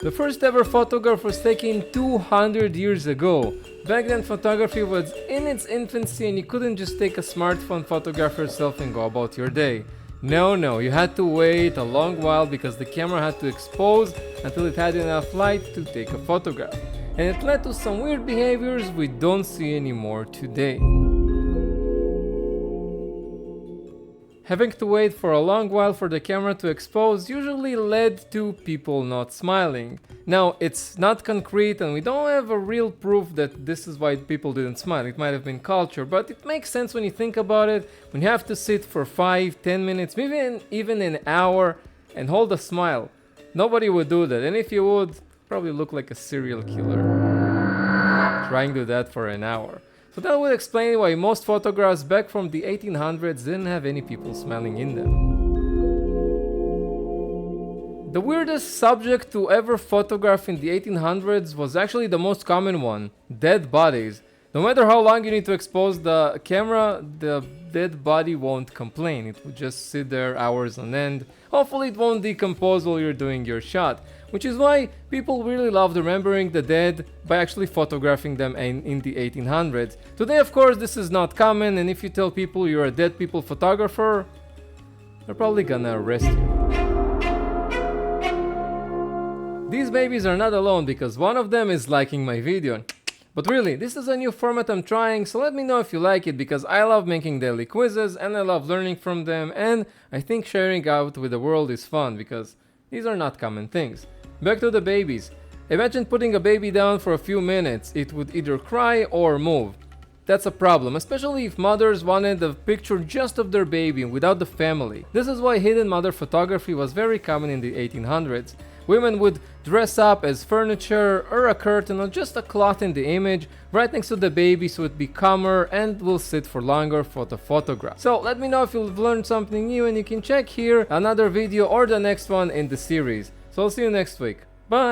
The first ever photograph was taken 200 years ago. Back then photography was in its infancy and you couldn't just take a smartphone, photograph yourself and go about your day. No, you had to wait a long while because the camera had to expose until it had enough light to take a photograph. And it led to some weird behaviors we don't see anymore today. Having to wait for a long while for the camera to expose usually led to people not smiling. Now, it's not concrete and we don't have a real proof that this is why people didn't smile. It might have been culture, but it makes sense when you think about it. When you have to sit for 5-10 minutes, maybe even an hour and hold a smile. Nobody would do that, and if you would, probably look like a serial killer trying to do that for an hour. So that would explain why most photographs back from the 1800s didn't have any people smiling in them. The weirdest subject to ever photograph in the 1800s was actually the most common one: dead bodies. No matter how long you need to expose the camera, the dead body won't complain. It will just sit there hours on end. Hopefully it won't decompose while you're doing your shot, which is why people really loved remembering the dead by actually photographing them in the 1800s. Today, of course, this is not common, and if you tell people you're a dead people photographer, they're probably gonna arrest you. These babies are not alone because one of them is liking my video. But really, this is a new format I'm trying, so let me know if you like it, because I love making daily quizzes and I love learning from them, and I think sharing out with the world is fun because these are not common things. Back to the babies. Imagine putting a baby down for a few minutes. It would either cry or move. That's a problem, especially if mothers wanted a picture just of their baby without the family. This is why hidden mother photography was very common in the 1800s. Women would dress up as furniture or a curtain or just a cloth in the image right next to the baby so it'd be calmer and will sit for longer for the photograph. So let me know if you've learned something new, and you can check here another video or the next one in the series. So I'll see you next week. Bye!